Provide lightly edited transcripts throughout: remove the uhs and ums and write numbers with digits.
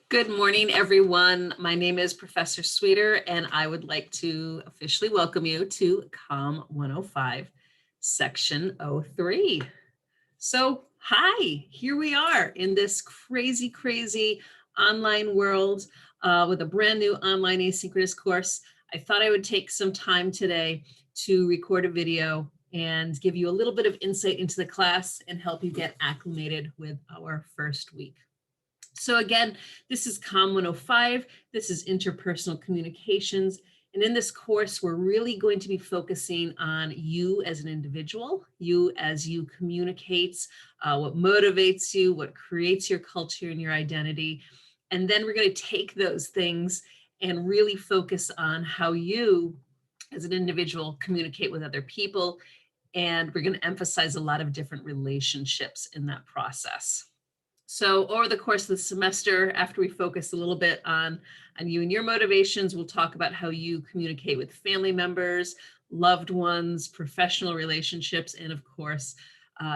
Good morning, everyone. My name is Professor Sweeter, and I would like to officially welcome you to COM 105, Section 03. So, hi, here we are in this crazy online world with a brand new online asynchronous course. I thought I would take some time today to record a video and give you a little bit of insight into the class and help you get acclimated with our first week. So again, this is COM 105. This is interpersonal communications. And in this course, we're really going to be focusing on you as an individual, you as you communicate, what motivates you, what creates your culture and your identity. And then we're going to take those things and really focus on how you as an individual communicate with other people. And we're going to emphasize a lot of different relationships in that process. So over the course of the semester, after we focus a little bit on you and your motivations, we'll talk about how you communicate with family members, loved ones, professional relationships, and of course,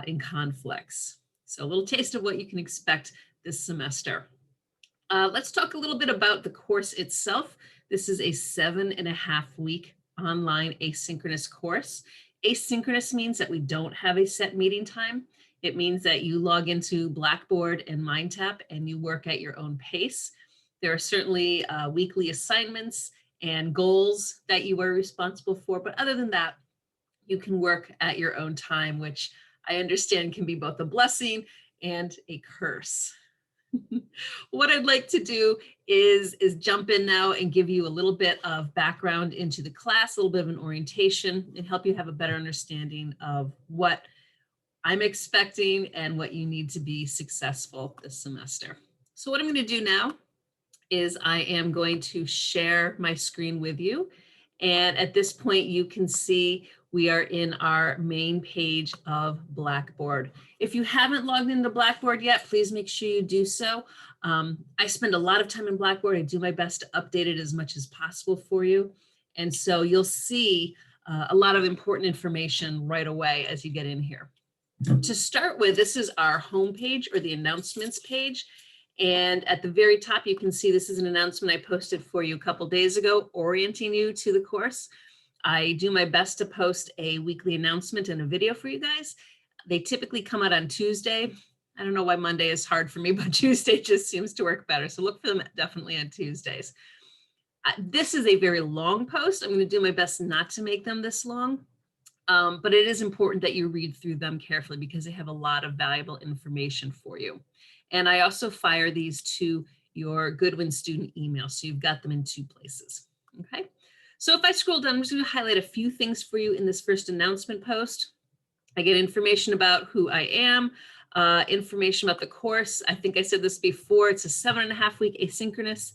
in conflicts. So a little taste of what you can expect this semester. Let's talk a little bit about the course itself. This is a 7.5-week online asynchronous course. Asynchronous means that we don't have a set meeting time. It means that you log into Blackboard and MindTap and you work at your own pace. There are certainly weekly assignments and goals that you are responsible for, but other than that, you can work at your own time, which I understand can be both a blessing and a curse. What I'd like to do is jump in now and give you a little bit of background into the class, a little bit of an orientation, and help you have a better understanding of what I'm expecting and what you need to be successful this semester. So what I'm going to do now is I am going to share my screen with you. And at this point, you can see we are in our main page of Blackboard. If you haven't logged into Blackboard yet, please make sure you do so. I spend a lot of time in Blackboard. I do my best to update it as much as possible for you. And so you'll see a lot of important information right away as you get in here. To start with, this is our homepage or the announcements page. And at the very top, you can see this is an announcement I posted for you a couple days ago, orienting you to the course. I do my best to post a weekly announcement and a video for you guys. They typically come out on Tuesday. I don't know why Monday is hard for me, but Tuesday just seems to work better. So look for them definitely on Tuesdays. This is a very long post. I'm going to do my best not to make them this long. But it is important that you read through them carefully because they have a lot of valuable information for you. And I also fire these to your Goodwin student email. So you've got them in two places. Okay. So if I scroll down, I'm just going to highlight a few things for you in this first announcement post. I get information about who I am, information about the course. I think I said this before. It's a 7.5-week asynchronous,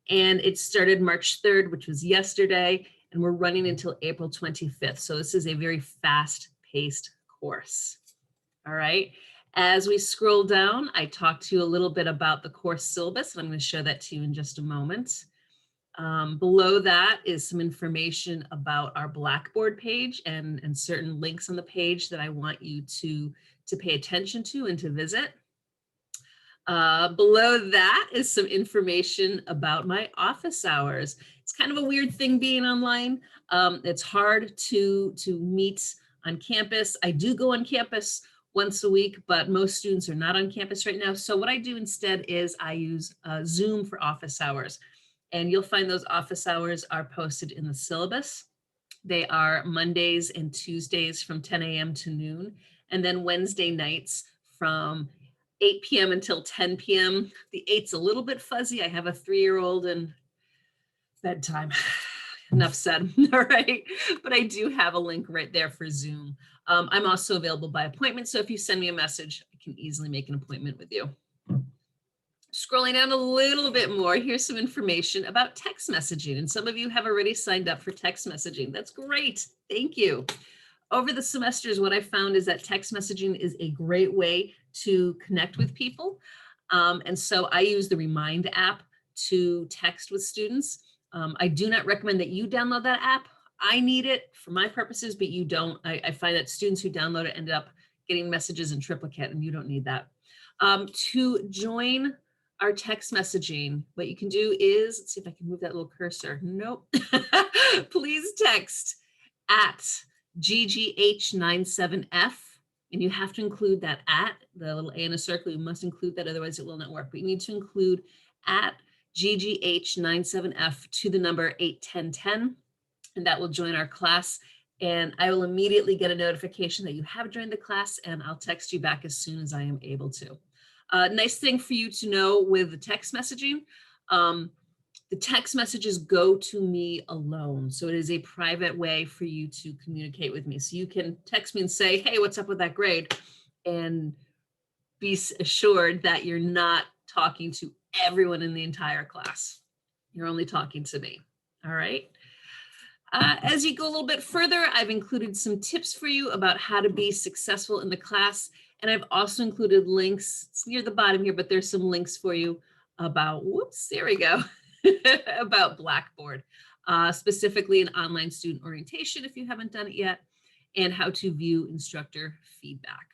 and it started March 3rd, which was yesterday. And we're running until April 25th. So this is a very fast-paced course. All right. As we scroll down, I talked to you a little bit about the course syllabus, and I'm going to show that to you in just a moment. Below that is some information about our Blackboard page and certain links on the page that I want you to pay attention to and to visit. Below that is some information about my office hours. It's kind of a weird thing being online. It's hard to meet on campus. I do go on campus once a week, but most students are not on campus right now. So what I do instead is I use Zoom for office hours. And you'll find those office hours are posted in the syllabus. They are Mondays and Tuesdays from 10 a.m. to noon, and then Wednesday nights from 8 p.m. until 10 p.m. The 8's a little bit fuzzy. I have a 3-year-old and bedtime. Enough said. All right. But I do have a link right there for Zoom. I'm also available by appointment. So if you send me a message, I can easily make an appointment with you. Scrolling down a little bit more, here's some information about text messaging. And some of you have already signed up for text messaging. That's great. Thank you. Over the semesters, what I found is that text messaging is a great way to connect with people. And so I use the Remind app to text with students. I do not recommend that you download that app. I need it for my purposes, but you don't. I find that students who download it end up getting messages in triplicate, and you don't need that. To join our text messaging. What you can do is, let's see if I can move that little cursor. Nope. Please text at GGH97F. And you have to include that at, the little A in a circle. You must include that, otherwise it will not work. But you need to include at GGH97F to the number 81010, and that will join our class. And I will immediately get a notification that you have joined the class, and I'll text you back as soon as I am able to. Nice thing for you to know with the text messaging, the text messages go to me alone. So it is a private way for you to communicate with me. So you can text me and say, hey, what's up with that grade? And be assured that you're not talking to everyone in the entire class. You're only talking to me. All right. As you go a little bit further, I've included some tips for you about how to be successful in the class. And I've also included links, it's near the bottom here, but there's some links for you about, whoops, there we go, about Blackboard, specifically in online student orientation, if you haven't done it yet, and how to view instructor feedback.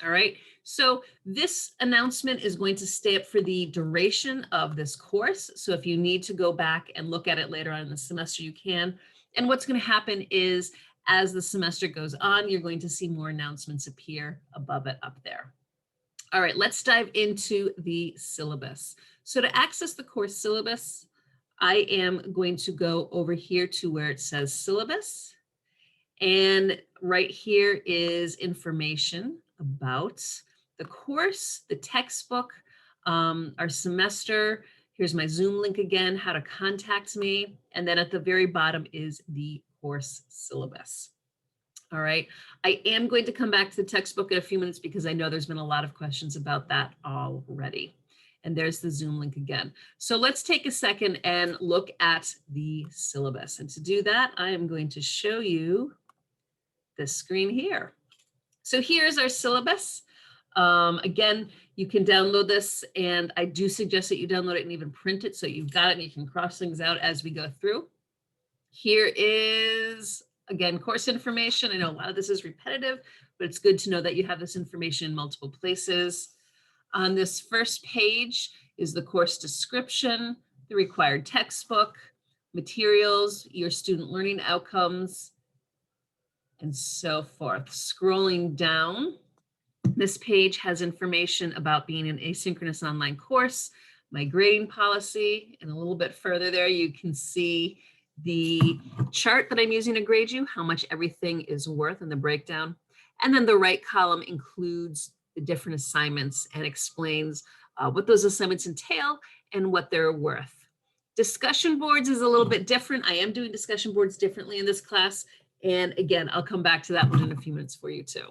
All right, so this announcement is going to stay up for the duration of this course. So if you need to go back and look at it later on in the semester, you can. And what's going to happen is as the semester goes on, you're going to see more announcements appear above it up there. All right, let's dive into the syllabus. So to access the course syllabus, I am going to go over here to where it says syllabus. And right here is information about the course, the textbook, our semester. Here's my Zoom link again, how to contact me. And then at the very bottom is the course syllabus. All right, I am going to come back to the textbook in a few minutes because I know there's been a lot of questions about that already. And there's the Zoom link again. So let's take a second and look at the syllabus. And to do that, I am going to show you this screen here. So here's our syllabus. Again, you can download this, and I do suggest that you download it and even print it so you've got it and you can cross things out as we go through. Here is, again, course information. I know a lot of this is repetitive, but it's good to know that you have this information in multiple places. On this first page is the course description, the required textbook, materials, your student learning outcomes, and so forth. Scrolling down, this page has information about being an asynchronous online course, my grading policy, and a little bit further there, you can see the chart that I'm using to grade you, how much everything is worth in the breakdown. And then the right column includes the different assignments and explains what those assignments entail and what they're worth. Discussion boards is a little bit different. I am doing discussion boards differently in this class. And again, I'll come back to that one in a few minutes for you too.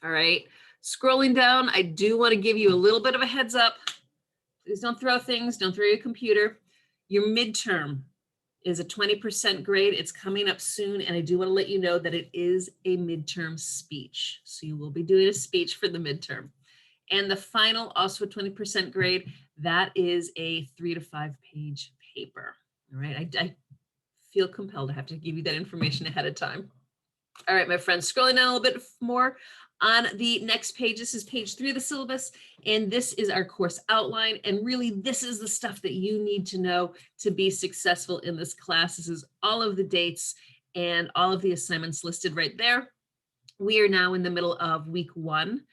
All right, scrolling down, I do want to give you a little bit of a heads up. Please don't throw things, don't throw your computer. Your midterm is a 20% grade. It's coming up soon. And I do want to let you know that it is a midterm speech. So you will be doing a speech for the midterm. And the final, also a 20% grade, that is a 3 to 5 page paper. All right, I feel compelled to have to give you that information ahead of time. All right, my friends, scrolling down a little bit more. On the next page, this is page 3 of the syllabus, and this is our course outline. And really, this is the stuff that you need to know to be successful in this class. This is all of the dates and all of the assignments listed right there. We are now in the middle of week 1,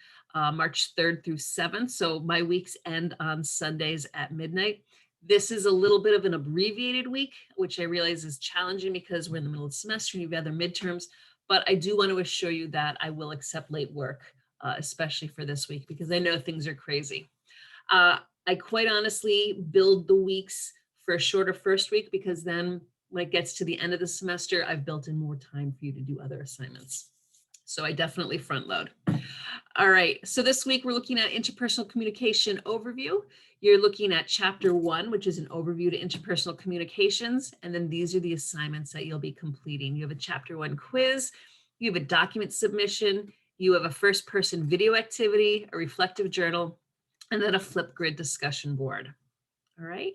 March 3rd through 7th. So my weeks end on Sundays at midnight. This is a little bit of an abbreviated week, which I realize is challenging because we're in the middle of the semester and you have other midterms. But I do want to assure you that I will accept late work, especially for this week, because I know things are crazy. I quite honestly build the weeks for a shorter first week, because then when it gets to the end of the semester, I've built in more time for you to do other assignments. So I definitely front load. All right, so this week we're looking at interpersonal communication overview. You're looking at chapter 1, which is an overview to interpersonal communications. And then these are the assignments that you'll be completing. You have a chapter 1 quiz, you have a document submission, you have a first person video activity, a reflective journal, and then a Flipgrid discussion board. All right.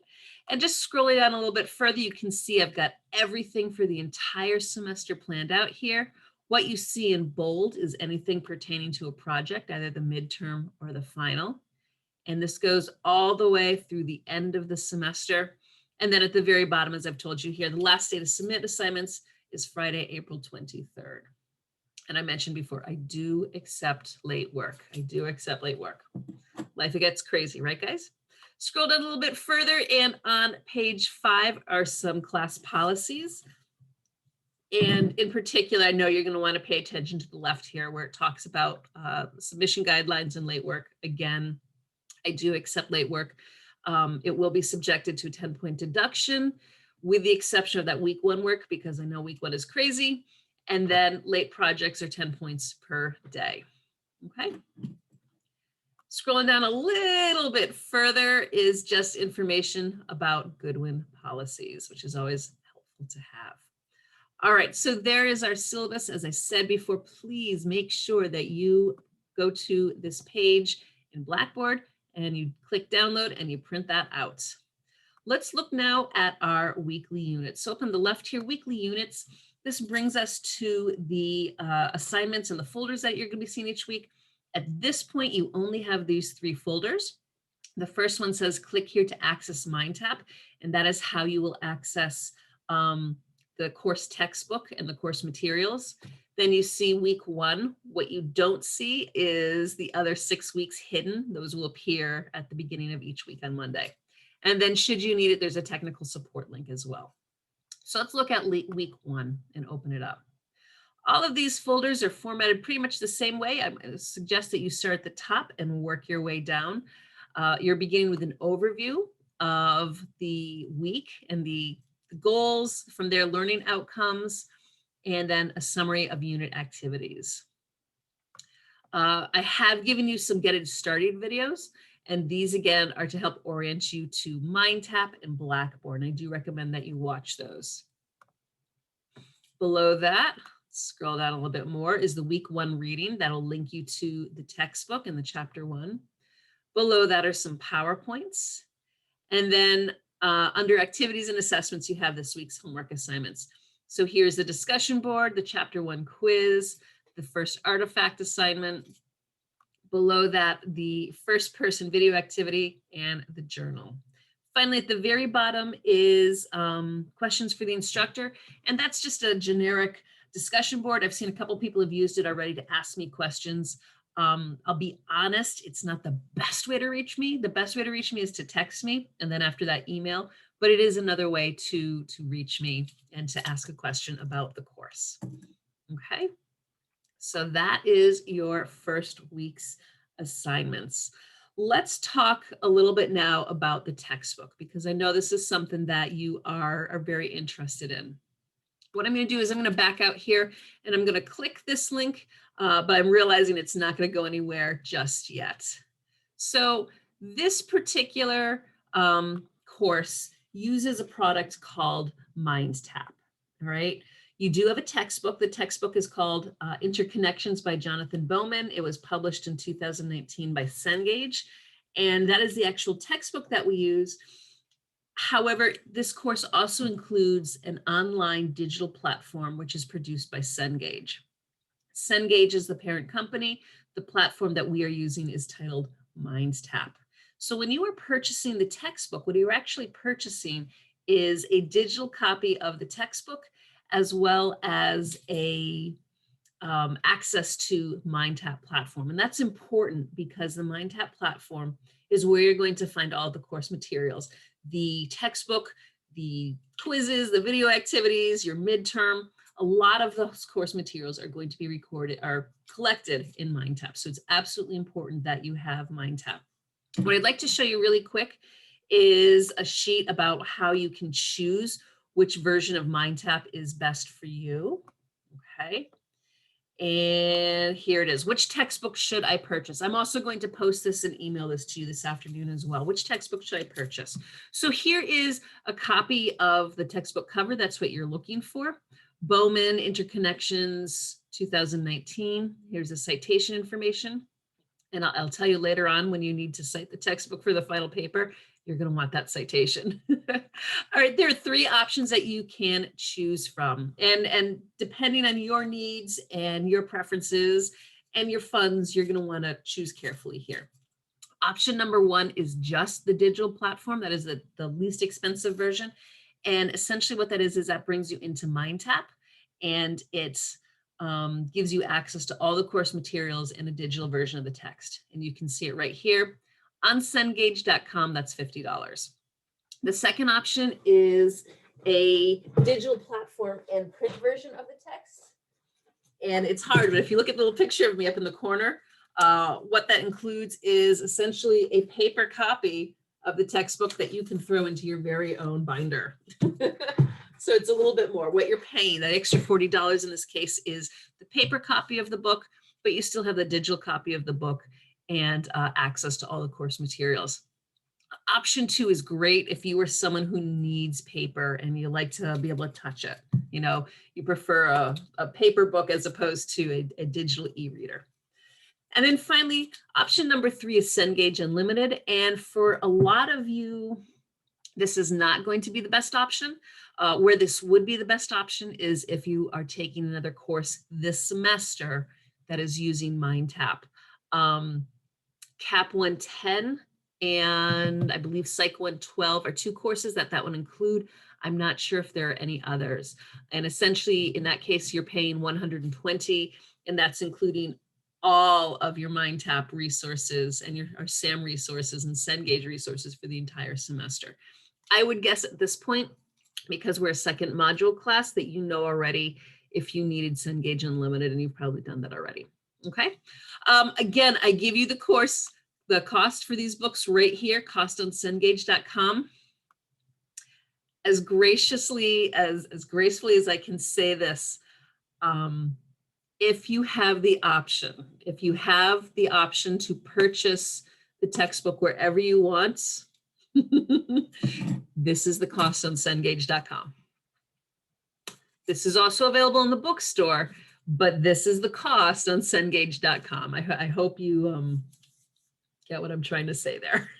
And just scrolling down a little bit further, you can see I've got everything for the entire semester planned out here. What you see in bold is anything pertaining to a project, either the midterm or the final. And this goes all the way through the end of the semester. And then at the very bottom, as I've told you here, the last day to submit assignments is Friday, April 23rd. And I mentioned before, I do accept late work. I do accept late work. Life gets crazy, right, guys? Scroll down a little bit further, and on page 5 are some class policies. And in particular, I know you're going to want to pay attention to the left here where it talks about submission guidelines and late work. Again, I do accept late work. It will be subjected to a 10-point deduction with the exception of that week 1 work, because I know week 1 is crazy. And then late projects are 10 points per day. Okay. Scrolling down a little bit further is just information about Goodwin policies, which is always helpful to have. All right, so there is our syllabus. As I said before, please make sure that you go to this page in Blackboard and you click download and you print that out. Let's look now at our weekly units. So up on the left here, weekly units. This brings us to the assignments and the folders that you're going to be seeing each week. At this point, you only have these 3 folders. The first one says click here to access MindTap, and that is how you will access the course textbook and the course materials. Then you see week 1. What you don't see is the other 6 weeks hidden. Those will appear at the beginning of each week on Monday. And then should you need it, there's a technical support link as well. So let's look at week 1 and open it up. All of these folders are formatted pretty much the same way. I suggest that you start at the top and work your way down. You're beginning with an overview of the week and the goals, from their learning outcomes, and then a summary of unit activities. I have given you some Get It Started videos, and these again are to help orient you to MindTap and Blackboard. And I do recommend that you watch those. Below that, scroll down a little bit more, is the week 1 reading. That'll link you to the textbook and the chapter 1. Below that are some PowerPoints. And then under activities and assessments, you have this week's homework assignments. So here's the discussion board, the chapter 1 quiz, the first artifact assignment. Below that, the first person video activity and the journal. Finally, at the very bottom is questions for the instructor. And that's just a generic discussion board. I've seen a couple people have used it already to ask me questions. I'll be honest, it's not the best way to reach me. The best way to reach me is to text me, and then after that, email. But it is another way to reach me and to ask a question about the course. Okay. So that is your first week's assignments. Let's talk a little bit now about the textbook, because I know this is something that you are very interested in. What I'm going to do is I'm going to back out here and I'm going to click this link, but I'm realizing it's not going to go anywhere just yet. So this particular course uses a product called MindTap. All right. You do have a textbook. The textbook is called Interconnections by Jonathan Bowman. It was published in 2019 by Cengage, and that is the actual textbook that we use. However, this course also includes an online digital platform, which is produced by Cengage. Cengage is the parent company. The platform that we are using is titled MindTap. So when you are purchasing the textbook, what you're actually purchasing is a digital copy of the textbook, as well as a access to MindTap platform. And that's important because the MindTap platform is where you're going to find all the course materials, the textbook, the quizzes, the video activities, your midterm. A lot of those course materials are going to be collected in MindTap. So it's absolutely important that you have MindTap. What I'd like to show you really quick is a sheet about how you can choose which version of MindTap is best for you. Okay. And here it is. Which textbook should I purchase? I'm also going to post this and email this to you this afternoon as well. Which textbook should I purchase? So here is a copy of the textbook cover. That's what you're looking for. Bowman Interconnections 2019. Here's the citation information. And I'll tell you later on when you need to cite the textbook for the final paper, you're going to want that citation. All right, there are 3 options that you can choose from. And depending on your needs and your preferences and your funds, you're going to want to choose carefully here. Option number one is just the digital platform. That is the least expensive version. And essentially what that is that brings you into MindTap, and it gives you access to all the course materials in a digital version of the text. And you can see it right here on Cengage.com. That's $50. The second option is a digital platform and print version of the text. And it's hard, but if you look at the little picture of me up in the corner, what that includes is essentially a paper copy of the textbook that you can throw into your very own binder. So it's a little bit more. What you're paying, that extra $40 in this case, is the paper copy of the book, but you still have the digital copy of the book and access to all the course materials. Option two is great if you are someone who needs paper and you like to be able to touch it. You know, you prefer a paper book as opposed to a digital e-reader. And then finally, option number three is Cengage Unlimited. And for a lot of you, this is not going to be the best option. Where this would be the best option is if you are taking another course this semester that is using MindTap. Cap 110 and I believe Psych 112 are two courses that would include. I'm not sure if there are any others. And essentially, in that case, you're paying $120, and that's including all of your MindTap resources and your SAM resources and Cengage resources for the entire semester. I would guess at this point, because we're a second module class, that you know already if you needed Cengage Unlimited, and you've probably done that already. Okay. Again, I give you the cost for these books right here, cost on Cengage.com. As gracefully as I can say this, if you have the option to purchase the textbook wherever you want, this is the cost on Cengage.com. This is also available in the bookstore, but this is the cost on Cengage.com. I hope you get what I'm trying to say there.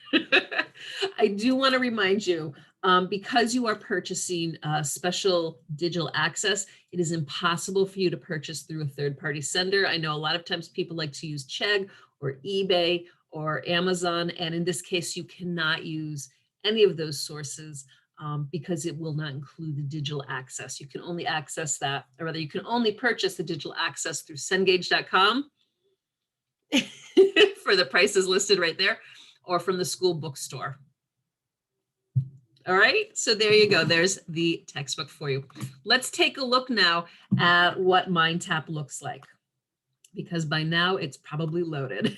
I do want to remind you, because you are purchasing special digital access, it is impossible for you to purchase through a third-party sender. I know a lot of times people like to use Chegg or eBay or Amazon, and in this case, you cannot use any of those sources because it will not include the digital access. You can only access that, or rather, you can only purchase the digital access through Cengage.com for the prices listed right there, or from the school bookstore. All right, so there you go. There's the textbook for you. Let's take a look now at what MindTap looks like, because by now it's probably loaded.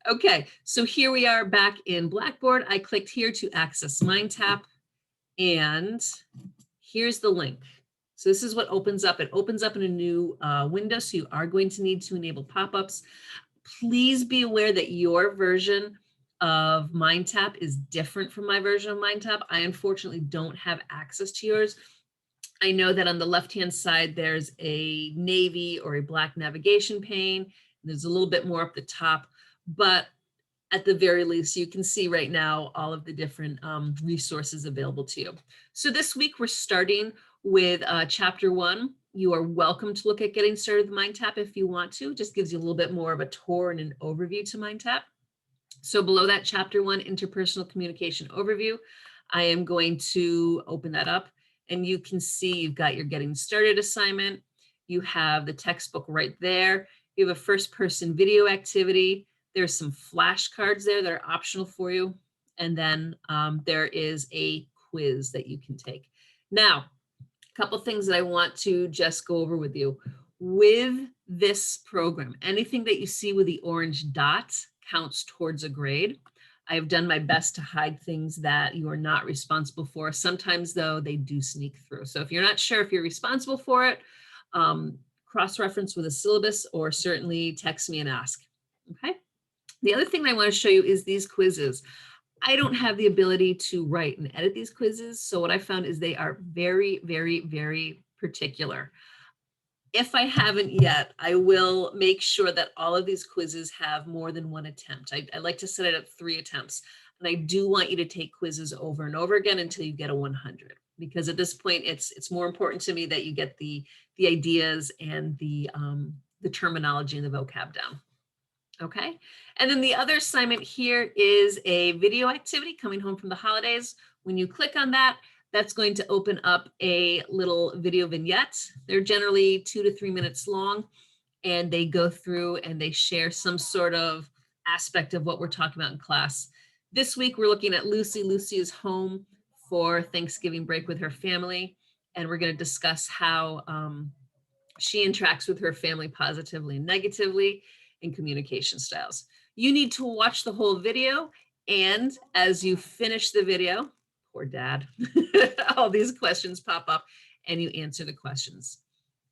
Okay, so here we are back in Blackboard. I clicked here to access MindTap, and here's the link. So this is what opens up. It opens up in a new window, so you are going to need to enable pop-ups. Please be aware that your version of MindTap is different from my version of MindTap. I unfortunately don't have access to yours. I know that on the left-hand side, there's a navy or a black navigation pane. There's a little bit more up the top, but at the very least, you can see right now all of the different resources available to you. So this week we're starting with chapter 1. You are welcome to look at getting started with MindTap if you want to. It just gives you a little bit more of a tour and an overview to MindTap. So below that, chapter 1, interpersonal communication overview, I am going to open that up, and you can see you've got your getting started assignment. You have the textbook right there. You have a first person video activity. There's some flashcards there that are optional for you. And then there is a quiz that you can take. Now, a couple things that I want to just go over with you. With this program, anything that you see with the orange dot counts towards a grade. I've done my best to hide things that you are not responsible for. Sometimes though, they do sneak through. So if you're not sure if you're responsible for it, cross-reference with a syllabus, or certainly text me and ask, okay? The other thing I want to show you is these quizzes. I don't have the ability to write and edit these quizzes. So what I found is they are very, very, very particular. If I haven't yet, I will make sure that all of these quizzes have more than one attempt. I like to set it at 3 attempts. And I do want you to take quizzes over and over again until you get a 100. Because at this point, it's more important to me that you get the ideas and the terminology and the vocab down. Okay. And then the other assignment here is a video activity coming home from the holidays. When you click on that, that's going to open up a little video vignette. They're generally 2 to 3 minutes long, and they go through and they share some sort of aspect of what we're talking about in class. This week, we're looking at Lucy. Lucy is home for Thanksgiving break with her family, and we're going to discuss how she interacts with her family positively and negatively in communication styles. You need to watch the whole video, and as you finish the video, poor dad, all these questions pop up and you answer the questions.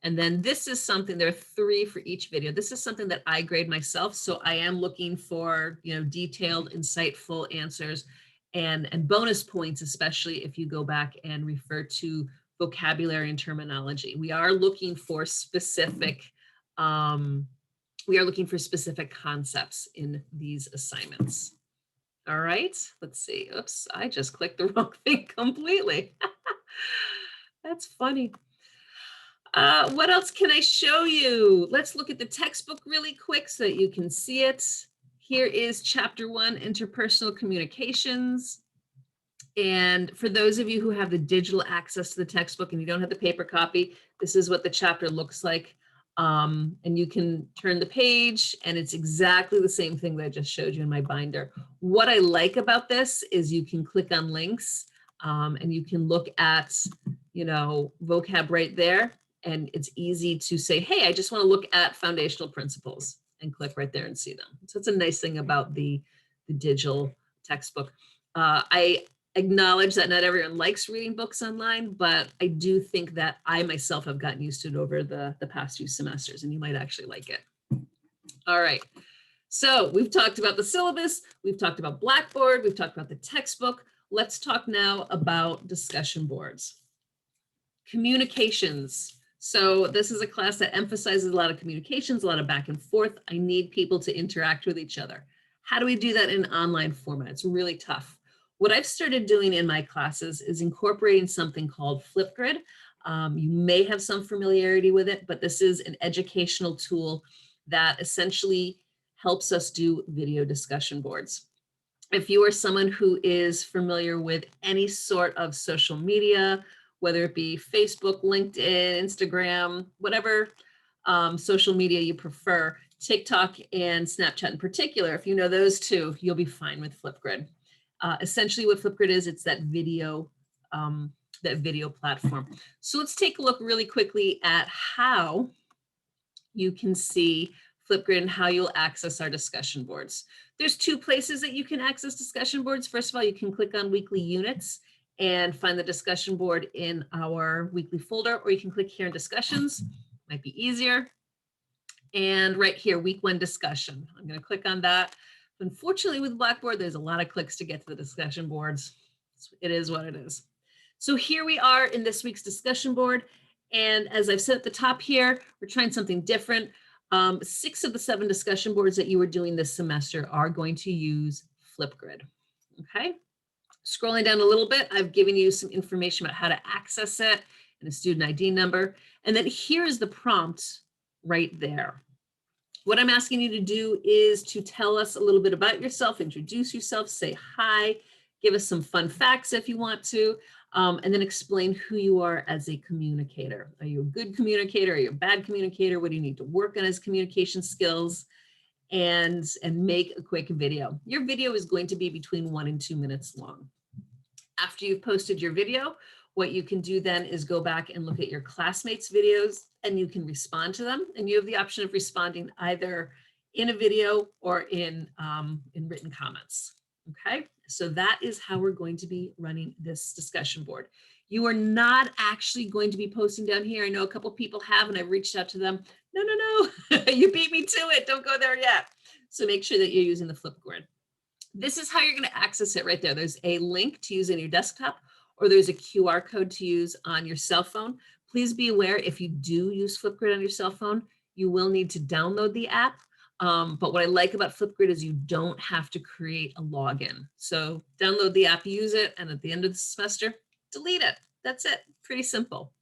And then this is something, there are 3 for each video. This is something that I grade myself. So I am looking for, detailed, insightful answers and bonus points, especially if you go back and refer to vocabulary and terminology. We are looking for specific, concepts in these assignments. All right, let's see. Oops, I just clicked the wrong thing completely. That's funny. What else can I show you? Let's look at the textbook really quick so that you can see it. Here is chapter 1, interpersonal communications. And for those of you who have the digital access to the textbook and you don't have the paper copy, this is what the chapter looks like. And you can turn the page and it's exactly the same thing that I just showed you in my binder. What I like about this is you can click on links and you can look at, vocab right there. And it's easy to say, hey, I just want to look at foundational principles and click right there and see them. So it's a nice thing about the digital textbook. I acknowledge that not everyone likes reading books online, but I do think that I myself have gotten used to it over the past few semesters, and you might actually like it. All right. So we've talked about the syllabus, we've talked about Blackboard, we've talked about the textbook. Let's talk now about discussion boards. Communications. So this is a class that emphasizes a lot of communications, a lot of back and forth. I need people to interact with each other. How do we do that in an online format? It's really tough. What I've started doing in my classes is incorporating something called Flipgrid. You may have some familiarity with it, but this is an educational tool that essentially helps us do video discussion boards. If you are someone who is familiar with any sort of social media, whether it be Facebook, LinkedIn, Instagram, whatever social media you prefer, TikTok and Snapchat in particular, if you know those 2, you'll be fine with Flipgrid. Essentially what Flipgrid is, it's that video platform. So let's take a look really quickly at how you can see Flipgrid and how you'll access our discussion boards. There's 2 places that you can access discussion boards. First of all, you can click on weekly units and find the discussion board in our weekly folder, or you can click here in discussions, might be easier. And right here, week 1 discussion. I'm going to click on that. Unfortunately, with Blackboard, there's a lot of clicks to get to the discussion boards. It is what it is. So here we are in this week's discussion board. And as I've said at the top here, we're trying something different. 6 of the 7 discussion boards that you are doing this semester are going to use Flipgrid. Okay. Scrolling down a little bit, I've given you some information about how to access it and a student ID number. And then here is the prompt right there. What I'm asking you to do is to tell us a little bit about yourself, introduce yourself, say hi, give us some fun facts if you want to, and then explain who you are as a communicator. Are you a good communicator? Are you a bad communicator? What do you need to work on as communication skills? And make a quick video. Your video is going to be between 1 and 2 minutes long. After you've posted your video, what you can do then is go back and look at your classmates' videos and you can respond to them. And you have the option of responding either in a video or in written comments. Okay, so that is how we're going to be running this discussion board. You are not actually going to be posting down here. I know a couple people have, and I've reached out to them. No, you beat me to it. Don't go there yet. So make sure that you're using the Flipgrid. This is how you're going to access it right there. There's a link to use on your desktop, or there's a QR code to use on your cell phone. Please be aware, if you do use Flipgrid on your cell phone, you will need to download the app. But what I like about Flipgrid is you don't have to create a login. So download the app, use it, and at the end of the semester, delete it. That's it. Pretty simple.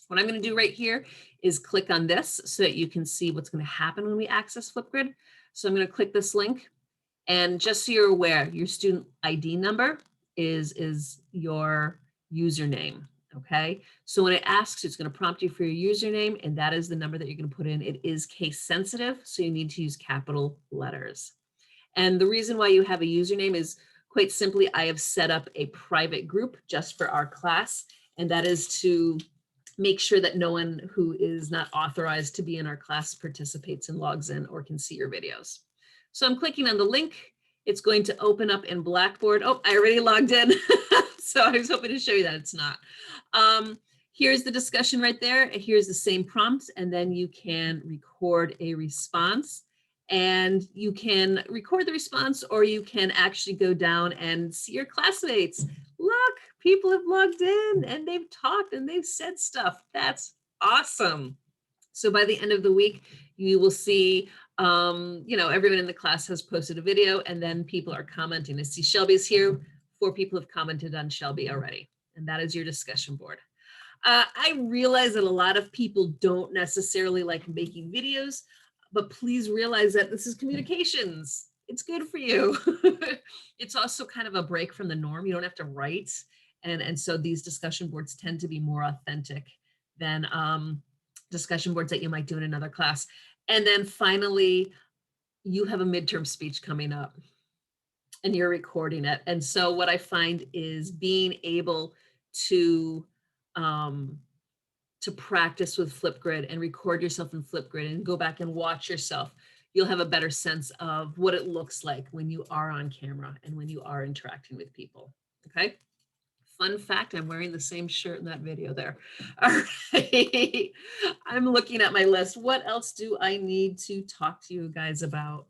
What I'm going to do right here is click on this so that you can see what's going to happen when we access Flipgrid. So I'm going to click this link. And just so you're aware, your student ID number is your username. Okay. So when it asks, it's going to prompt you for your username, and that is the number that you're going to put in. It is case sensitive, so you need to use capital letters. And the reason why you have a username is quite simply, I have set up a private group just for our class, and that is to make sure that no one who is not authorized to be in our class participates and logs in or can see your videos. So I'm clicking on the link. It's going to open up in Blackboard. Oh, I already logged in. So I was hoping to show you that it's not. Here's the discussion right there. Here's the same prompt, and then you can record a response. And you can record the response, or you can actually go down and see your classmates. Look, people have logged in and they've talked and they've said stuff. That's awesome. So by the end of the week, you will see, everyone in the class has posted a video, and then people are commenting. I see Shelby's here. 4 people have commented on Shelby already, and that is your discussion board. I realize that a lot of people don't necessarily like making videos, but please realize that this is communications. It's good for you. It's also kind of a break from the norm. You don't have to write. And so these discussion boards tend to be more authentic than discussion boards that you might do in another class. And then finally, you have a midterm speech coming up and you're recording it. And so what I find is being able to practice with Flipgrid and record yourself in Flipgrid and go back and watch yourself, you'll have a better sense of what it looks like when you are on camera and when you are interacting with people. Okay. Fun fact, I'm wearing the same shirt in that video there. All right. I'm looking at my list. What else do I need to talk to you guys about?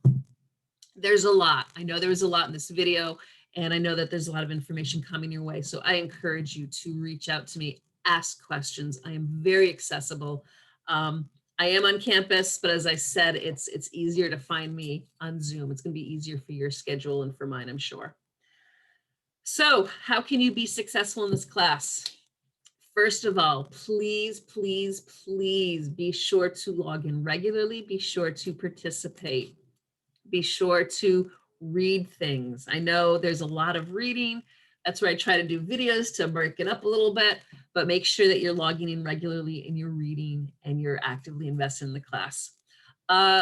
There's a lot. I know there was a lot in this video, and I know that there's a lot of information coming your way. So I encourage you to reach out to me, ask questions. I am very accessible. I am on campus, but as I said, it's easier to find me on Zoom. It's going to be easier for your schedule and for mine, I'm sure. So how can you be successful in this class? First of all, please, please, please be sure to log in regularly. Be sure to participate. Be sure to read things. I know there's a lot of reading. That's where I try to do videos to break it up a little bit, but make sure that you're logging in regularly and you're reading and you're actively invested in the class.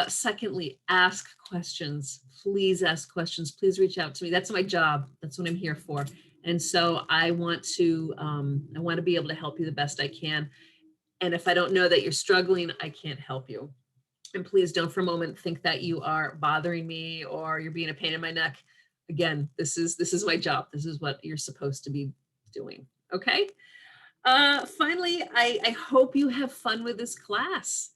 Secondly, ask questions. Please ask questions. Please reach out to me. That's my job. That's what I'm here for. And so I want to be able to help you the best I can. And if I don't know that you're struggling, I can't help you. And please don't for a moment think that you are bothering me or you're being a pain in my neck. Again, this is my job. This is what you're supposed to be doing. Okay. Finally, I hope you have fun with this class.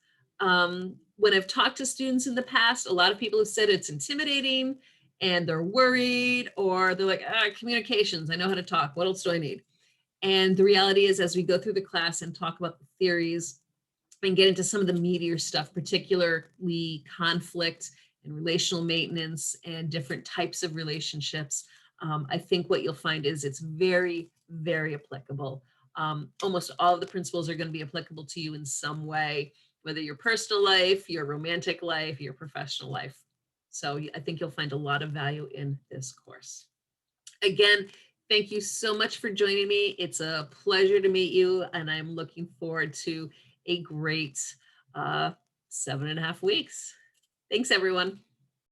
When I've talked to students in the past, a lot of people have said it's intimidating and they're worried, or they're like, communications, I know how to talk. What else do I need? And the reality is, as we go through the class and talk about the theories and get into some of the meatier stuff, particularly conflict and relational maintenance and different types of relationships, I think what you'll find is it's very, very applicable. Almost all of the principles are going to be applicable to you in some way, whether your personal life, your romantic life, your professional life. So I think you'll find a lot of value in this course. Again, thank you so much for joining me. It's a pleasure to meet you, and I'm looking forward to a great 7.5 weeks. Thanks, everyone.